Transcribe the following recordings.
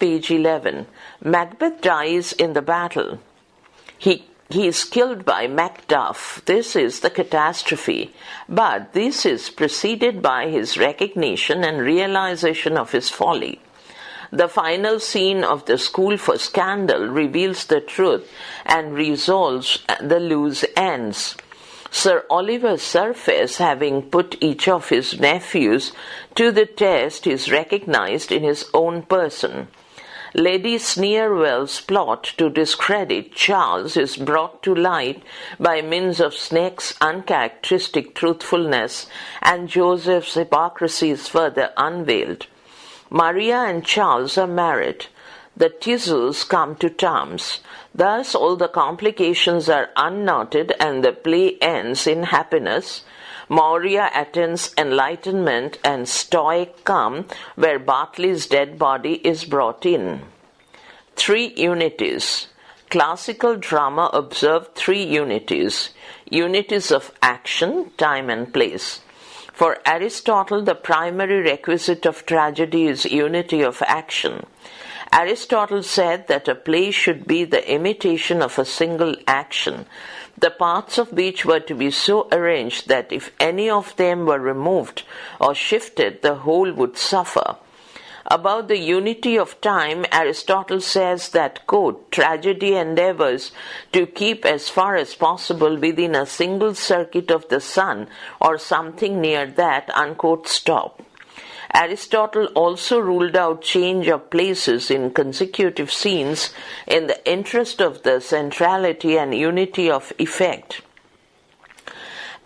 page 11. Macbeth dies in the battle. He is killed by Macduff. This is the catastrophe. But this is preceded by his recognition and realization of his folly. The final scene of the School for Scandal reveals the truth and resolves the loose ends. Sir Oliver Surface, having put each of his nephews to the test, is recognized in his own person. Lady Sneerwell's plot to discredit Charles is brought to light by means of Snake's uncharacteristic truthfulness, and Joseph's hypocrisy is further unveiled. Maria and Charles are married. The Tisels come to terms. Thus all the complications are unknotted and the play ends in happiness. Maria attains enlightenment and Stoic calm, where Bartley's dead body is brought in. 3 unities. Classical drama observed 3 unities. Unities of action, time and place. For Aristotle, the primary requisite of tragedy is unity of action. Aristotle said that a play should be the imitation of a single action, the parts of which were to be so arranged that if any of them were removed or shifted, the whole would suffer. About the unity of time, Aristotle says that, quote, tragedy endeavors to keep as far as possible within a single circuit of the sun or something near that, unquote, stop. Aristotle also ruled out change of places in consecutive scenes in the interest of the centrality and unity of effect.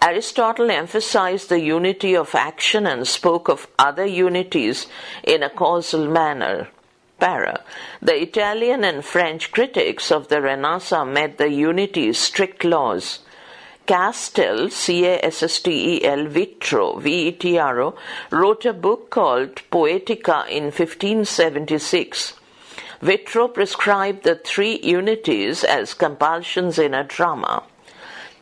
Aristotle emphasized the unity of action and spoke of other unities in a causal manner. Para. The Italian and French critics of the Renaissance made the unity strict laws. Castel, Castel, Vitro, Vetro, wrote a book called Poetica in 1576. Vitro prescribed the 3 unities as compulsions in a drama.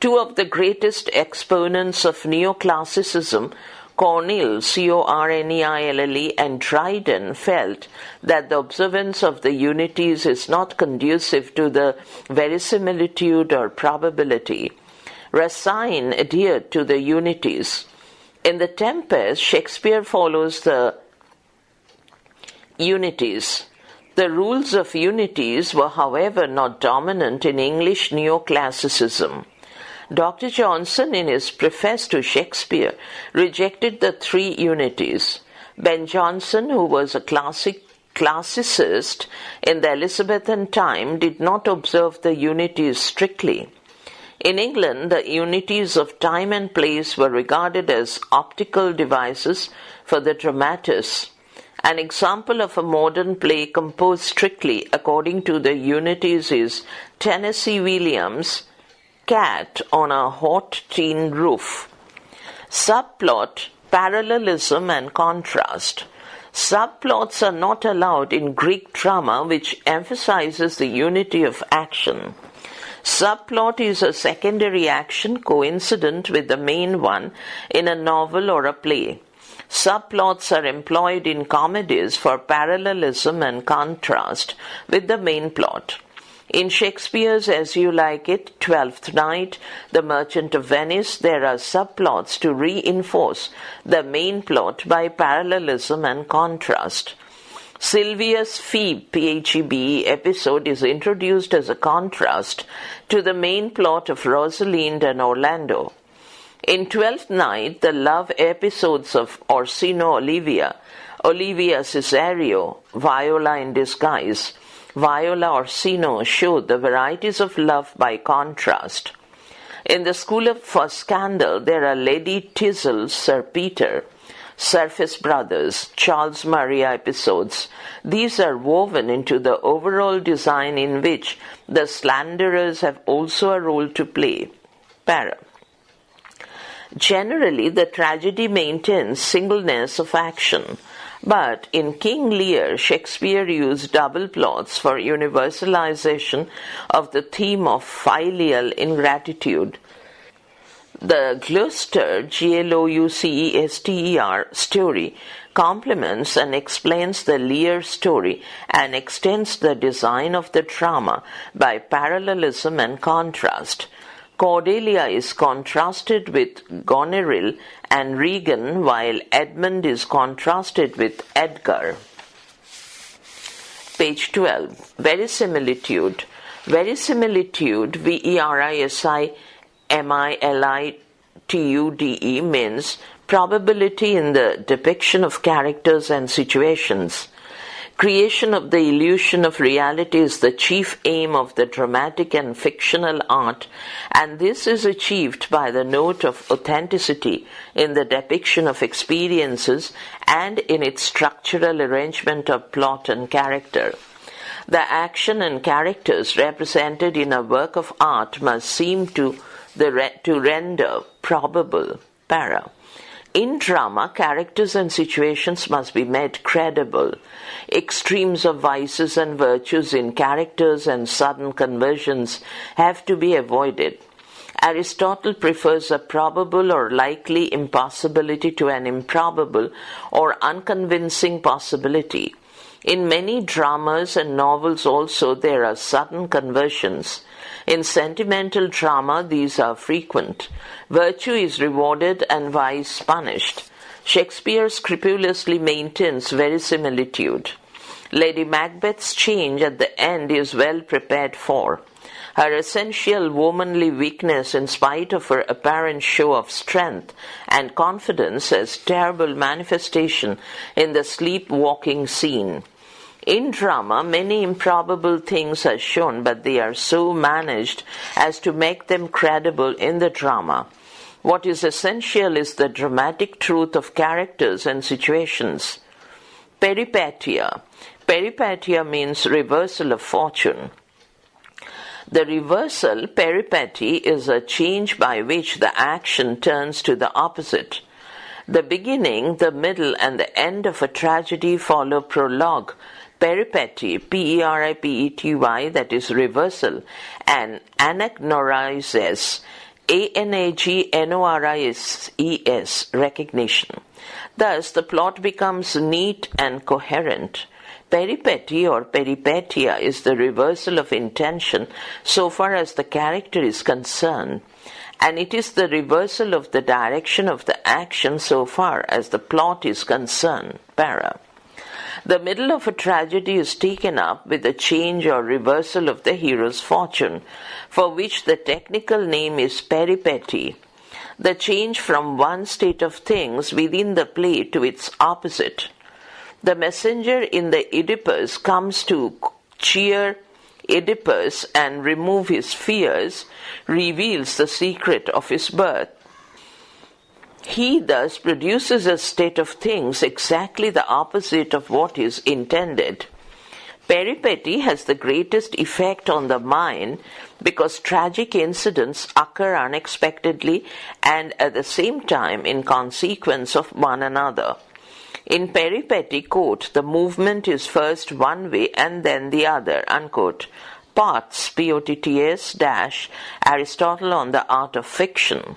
2 of the greatest exponents of neoclassicism, Corneille, Corneille, and Dryden, felt that the observance of the unities is not conducive to the verisimilitude or probability. Racine adhered to the unities. In The Tempest, Shakespeare follows the unities. The rules of unities were, however, not dominant in English neoclassicism. Dr. Johnson, in his preface to Shakespeare, rejected the 3 unities. Ben Jonson, who was a classicist in the Elizabethan time, did not observe the unities strictly. In England, the unities of time and place were regarded as optical devices for the dramatists. An example of a modern play composed strictly according to the unities is Tennessee Williams' Cat on a Hot Tin Roof. Subplot, parallelism and contrast. Subplots are not allowed in Greek drama, which emphasizes the unity of action. Subplot is a secondary action coincident with the main one in a novel or a play. Subplots are employed in comedies for parallelism and contrast with the main plot. In Shakespeare's As You Like It, Twelfth Night, The Merchant of Venice, there are subplots to reinforce the main plot by parallelism and contrast. Sylvia's Phoebe, Phebe episode is introduced as a contrast to the main plot of Rosalind and Orlando. In Twelfth Night, the love episodes of Orsino Olivia, Olivia Cesario, Viola in Disguise, Viola Orsino show the varieties of love by contrast. In the School for Scandal, there are Lady Tisel, Sir Peter, Surface Brothers, Charles Maria episodes. These are woven into the overall design in which the slanderers have also a role to play. Para. Generally, the tragedy maintains singleness of action. But in King Lear, Shakespeare used double plots for universalization of the theme of filial ingratitude. The Gloucester, Gloucester story complements and explains the Lear story and extends the design of the drama by parallelism and contrast. Cordelia is contrasted with Goneril and Regan, while Edmund is contrasted with Edgar. Page 12. Verisimilitude. Verisimilitude, Verisimilitude, means probability in the depiction of characters and situations. Creation of the illusion of reality is the chief aim of the dramatic and fictional art, and this is achieved by the note of authenticity in the depiction of experiences and in its structural arrangement of plot and character. The action and characters represented in a work of art must seem to render probable. Para. In drama, characters and situations must be made credible. Extremes of vices and virtues in characters and sudden conversions have to be avoided. Aristotle prefers a probable or likely impossibility to an improbable or unconvincing possibility. In many dramas and novels also there are sudden conversions. In sentimental drama these are frequent. Virtue is rewarded and vice punished. Shakespeare scrupulously maintains verisimilitude. Lady Macbeth's change at the end is well prepared for. Her essential womanly weakness, in spite of her apparent show of strength and confidence, has terrible manifestation in the sleepwalking scene. In drama, many improbable things are shown, but they are so managed as to make them credible in the drama. What is essential is the dramatic truth of characters and situations. Peripetia. Peripetia means reversal of fortune. The reversal, peripety, is a change by which the action turns to the opposite. The beginning, the middle, and the end of a tragedy follow prologue, peripety, P-E-R-I-P-E-T-Y, that is reversal, and anagnorises, A-N-A-G-N-O-R-I-S-E-S, recognition. Thus, the plot becomes neat and coherent. Peripety or peripetia is the reversal of intention so far as the character is concerned, and it is the reversal of the direction of the action so far as the plot is concerned. Para. The middle of a tragedy is taken up with a change or reversal of the hero's fortune, for which the technical name is peripety, the change from one state of things within the play to its opposite. The messenger in the Oedipus comes to cheer Oedipus and remove his fears, reveals the secret of his birth. He thus produces a state of things exactly the opposite of what is intended. Peripety has the greatest effect on the mind because tragic incidents occur unexpectedly and at the same time in consequence of one another. In peripety, quote, the movement is first one way and then the other, unquote. Potts, P-O-T-T-S, dash, Aristotle on the Art of Fiction.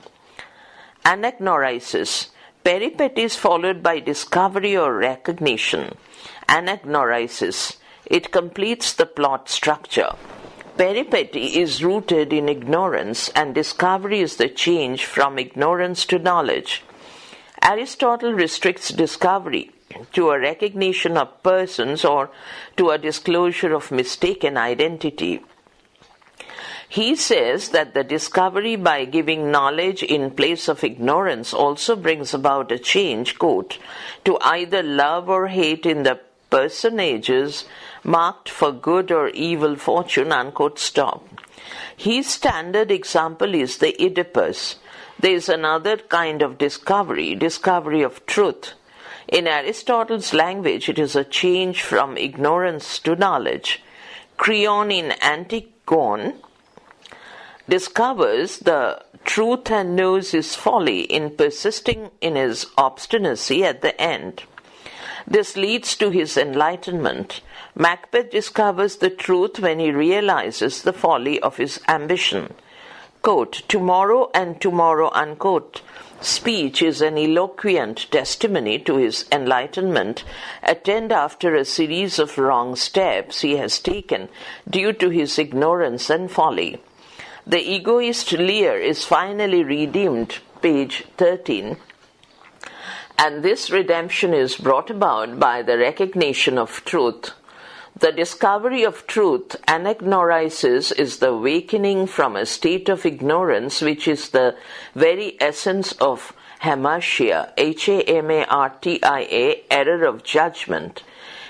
Anagnorisis. Peripety is followed by discovery or recognition. Anagnorisis. It completes the plot structure. Peripety is rooted in ignorance, and discovery is the change from ignorance to knowledge. Aristotle restricts discovery to a recognition of persons or to a disclosure of mistaken identity. He says that the discovery by giving knowledge in place of ignorance also brings about a change, quote, to either love or hate in the personages marked for good or evil fortune, unquote, stop. His standard example is the Oedipus. There is another kind of discovery of truth. In Aristotle's language, it is a change from ignorance to knowledge. Creon in Antigone discovers the truth and knows his folly in persisting in his obstinacy at the end. This leads to his enlightenment. Macbeth discovers the truth when he realizes the folly of his ambition. Quote, tomorrow and tomorrow, unquote, speech is an eloquent testimony to his enlightenment, attained after a series of wrong steps he has taken due to his ignorance and folly. The egoist Lear is finally redeemed, page 13, and this redemption is brought about by the recognition of truth. The discovery of truth, anagnorisis, is the awakening from a state of ignorance which is the very essence of hamartia, Hamartia, error of judgment.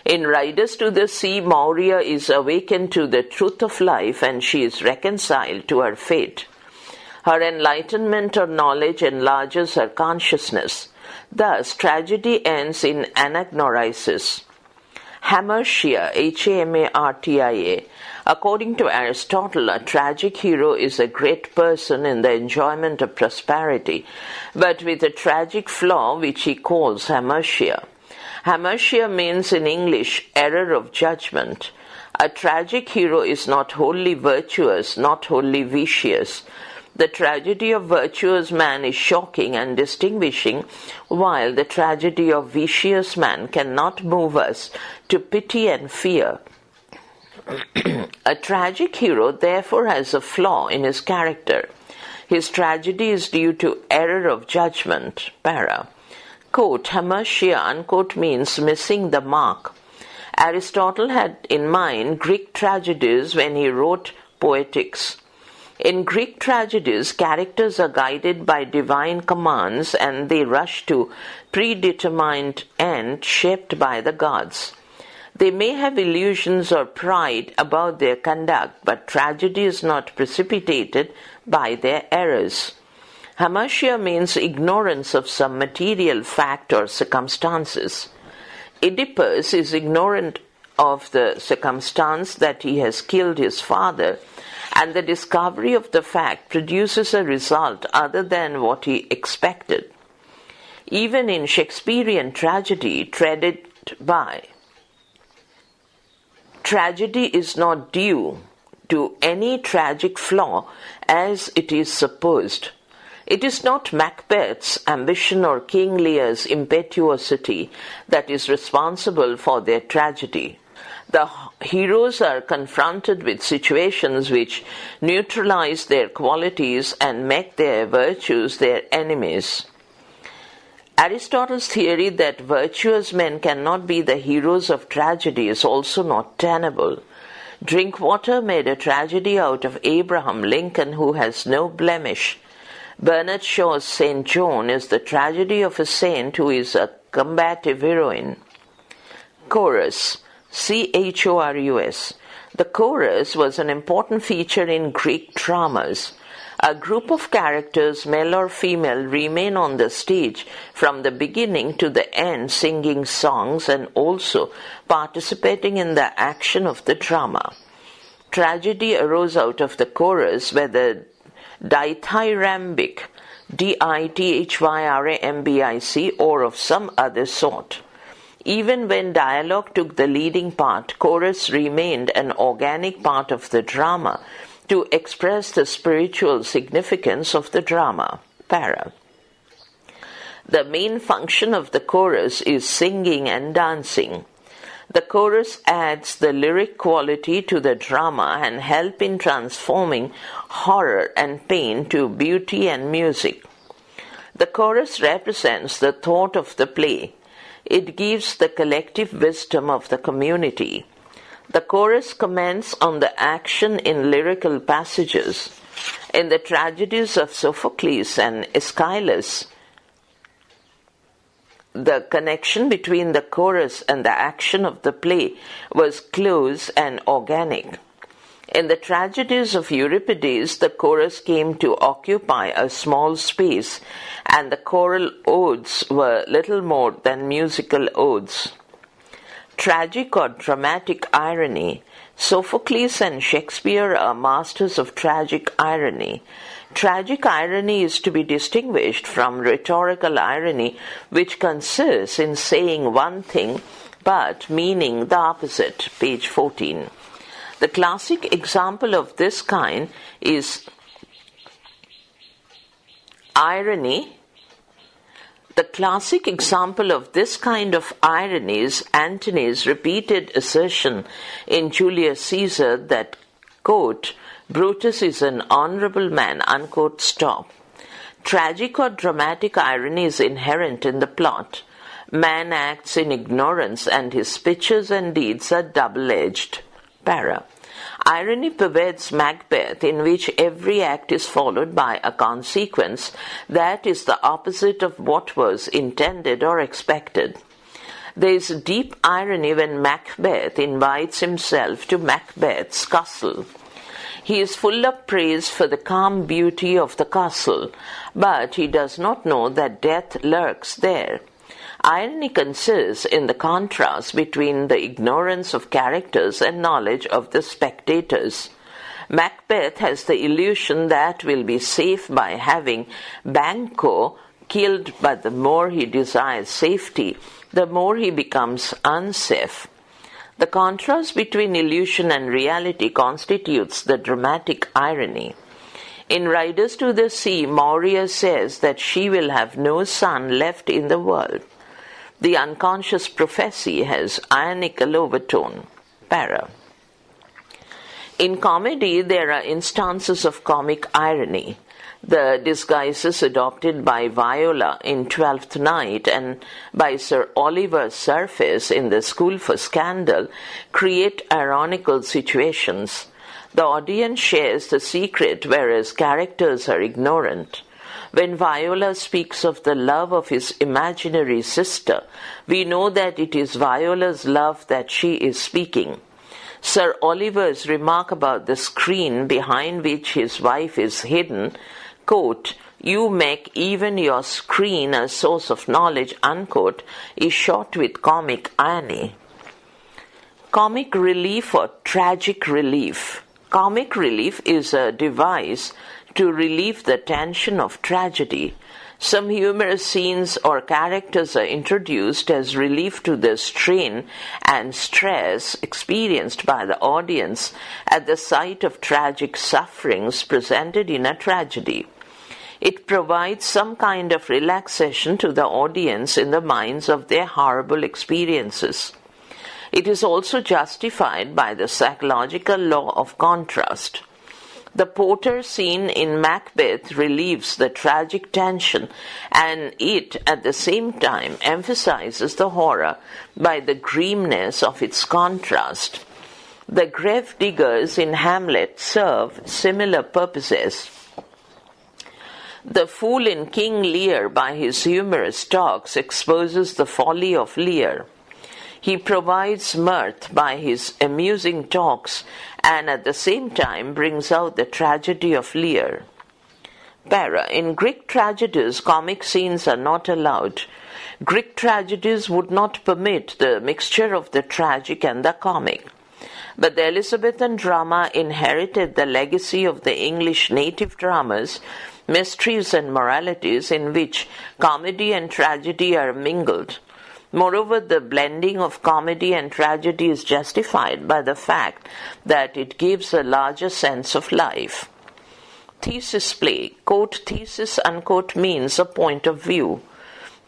In Riders to the Sea, Maurya is awakened to the truth of life and she is reconciled to her fate. Her enlightenment or knowledge enlarges her consciousness. Thus, tragedy ends in anagnorisis. Hamartia, Hamartia. According to Aristotle, a tragic hero is a great person in the enjoyment of prosperity, but with a tragic flaw which he calls hamartia. Hamartia means in English error of judgment. A tragic hero is not wholly virtuous, not wholly vicious. The tragedy of virtuous man is shocking and distinguishing, while the tragedy of vicious man cannot move us to pity and fear. A tragic hero therefore has a flaw in his character. His tragedy is due to error of judgment. Para. Quote, hamartia, unquote, means missing the mark. Aristotle had in mind Greek tragedies when he wrote Poetics. In Greek tragedies, characters are guided by divine commands and they rush to predetermined end shaped by the gods. They may have illusions or pride about their conduct, but tragedy is not precipitated by their errors. Hamartia means ignorance of some material fact or circumstances. Oedipus is ignorant of the circumstance that he has killed his father, and the discovery of the fact produces a result other than what he expected. Even in Shakespearean tragedy, tragedy is not due to any tragic flaw as it is supposed. It is not Macbeth's ambition or King Lear's impetuosity that is responsible for their tragedy. The heroes are confronted with situations which neutralize their qualities and make their virtues their enemies. Aristotle's theory that virtuous men cannot be the heroes of tragedy is also not tenable. Drinkwater made a tragedy out of Abraham Lincoln, who has no blemish. Bernard Shaw's St. John is the tragedy of a saint who is a combative heroine. Chorus. Chorus. The chorus was an important feature in Greek dramas. A group of characters, male or female, remain on the stage from the beginning to the end singing songs and also participating in the action of the drama. Tragedy arose out of the chorus, whether dithyrambic, dithyrambic, or of some other sort. Even when dialogue took the leading part, chorus remained an organic part of the drama to express the spiritual significance of the drama. Para. The main function of the chorus is singing and dancing. The chorus adds the lyric quality to the drama and help in transforming horror and pain to beauty and music. The chorus represents the thought of the play. It gives the collective wisdom of the community. The chorus comments on the action in lyrical passages. In the tragedies of Sophocles and Aeschylus, the connection between the chorus and the action of the play was close and organic. In the tragedies of Euripides, the chorus came to occupy a small space, and the choral odes were little more than musical odes. Tragic or dramatic irony. Sophocles and Shakespeare are masters of tragic irony. Tragic irony is to be distinguished from rhetorical irony, which consists in saying one thing but meaning the opposite. Page 14. The classic example of this kind is Irony. The classic example of this kind of irony is Antony's repeated assertion in Julius Caesar that, quote, Brutus is an honorable man, unquote, stop. Tragic or dramatic irony is inherent in the plot. Man acts in ignorance and his speeches and deeds are double-edged. Para. Irony pervades Macbeth, in which every act is followed by a consequence that is the opposite of what was intended or expected. There is deep irony when Macbeth invites himself to Macbeth's castle. He is full of praise for the calm beauty of the castle, but he does not know that death lurks there. Irony consists in the contrast between the ignorance of characters and knowledge of the spectators. Macbeth has the illusion that will be safe by having Banquo killed, but the more he desires safety, the more he becomes unsafe. The contrast between illusion and reality constitutes the dramatic irony. In Riders to the Sea, Moria says that she will have no son left in the world. The unconscious prophecy has ironical overtone. Para. In comedy, there are instances of comic irony. The disguises adopted by Viola in Twelfth Night and by Sir Oliver Surface in The School for Scandal create ironical situations. The audience shares the secret, whereas characters are ignorant. When Viola speaks of the love of his imaginary sister, we know that it is Viola's love that she is speaking. Sir Oliver's remark about the screen behind which his wife is hidden, quote, you make even your screen a source of knowledge, unquote, is shot with comic irony. Comic relief or tragic relief. Comic relief is a device to relieve the tension of tragedy. Some humorous scenes or characters are introduced as relief to the strain and stress experienced by the audience at the sight of tragic sufferings presented in a tragedy. It provides some kind of relaxation to the audience in the minds of their horrible experiences. It is also justified by the psychological law of contrast. The porter scene in Macbeth relieves the tragic tension, and it, at the same time, emphasizes the horror by the grimness of its contrast. The grave diggers in Hamlet serve similar purposes. The fool in King Lear, by his humorous talks, exposes the folly of Lear. He provides mirth by his amusing talks and at the same time brings out the tragedy of Lear. Para. In Greek tragedies, comic scenes are not allowed. Greek tragedies would not permit the mixture of the tragic and the comic. But the Elizabethan drama inherited the legacy of the English native dramas, mysteries and moralities, in which comedy and tragedy are mingled. Moreover, the blending of comedy and tragedy is justified by the fact that it gives a larger sense of life. Thesis play, quote, thesis, unquote, means a point of view.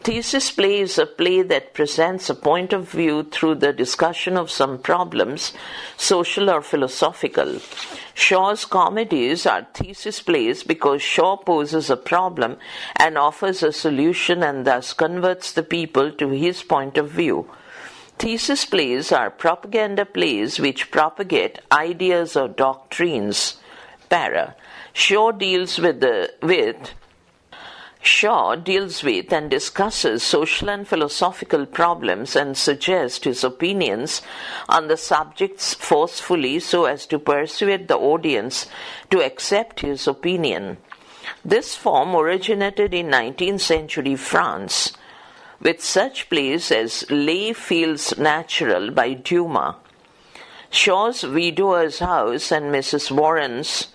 Thesis play is a play that presents a point of view through the discussion of some problems, social or philosophical. Shaw's comedies are thesis plays because Shaw poses a problem and offers a solution and thus converts the people to his point of view. Thesis plays are propaganda plays which propagate ideas or doctrines. Para. Shaw deals with and discusses social and philosophical problems and suggests his opinions on the subjects forcefully so as to persuade the audience to accept his opinion. This form originated in 19th century France, with such plays as Lay Feels Natural by Dumas. Shaw's Widower's House and Mrs. Warren's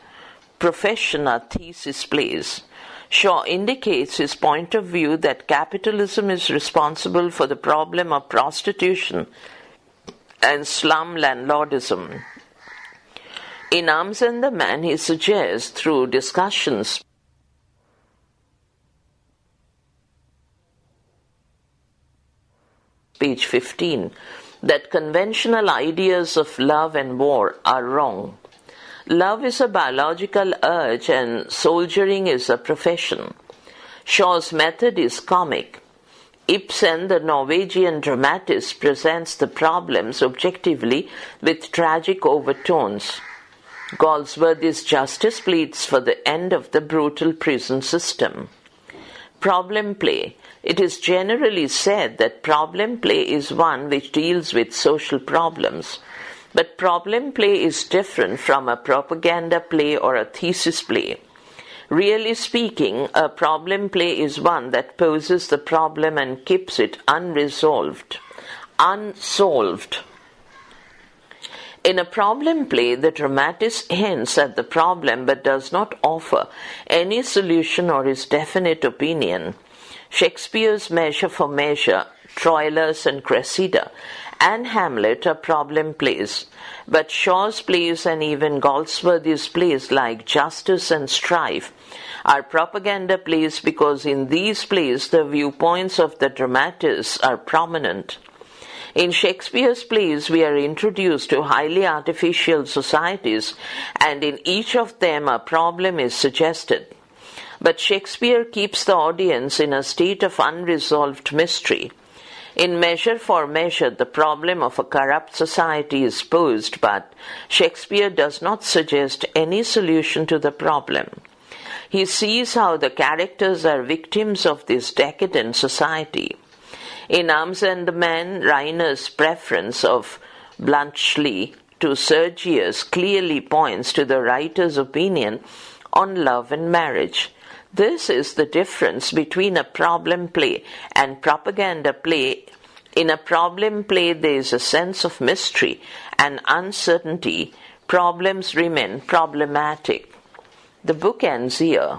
Profession are thesis plays. Shaw indicates his point of view that capitalism is responsible for the problem of prostitution and slum landlordism. In Arms and the Man, he suggests, through discussions page 15, that conventional ideas of love and war are wrong. Love is a biological urge and soldiering is a profession. Shaw's method is comic. Ibsen, the Norwegian dramatist, presents the problems objectively with tragic overtones. Galsworthy's justice pleads for the end of the brutal prison system. Problem play. It is generally said that problem play is one which deals with social problems. But problem play is different from a propaganda play or a thesis play. Really speaking, a problem play is one that poses the problem and keeps it unsolved. In a problem play, the dramatist hints at the problem but does not offer any solution or his definite opinion. Shakespeare's Measure for Measure, Troilus and Cressida, and Hamlet are problem plays, but Shaw's plays and even Galsworthy's plays like Justice and Strife are propaganda plays because in these plays the viewpoints of the dramatists are prominent. In Shakespeare's plays we are introduced to highly artificial societies and in each of them a problem is suggested. But Shakespeare keeps the audience in a state of unresolved mystery. In Measure for Measure, the problem of a corrupt society is posed, but Shakespeare does not suggest any solution to the problem. He sees how the characters are victims of this decadent society. In Arms and the Man, Reiner's preference of Bluntschli to Sergius clearly points to the writer's opinion on love and marriage. This is the difference between a problem play and propaganda play. In a problem play, there is a sense of mystery and uncertainty. Problems remain problematic. The book ends here.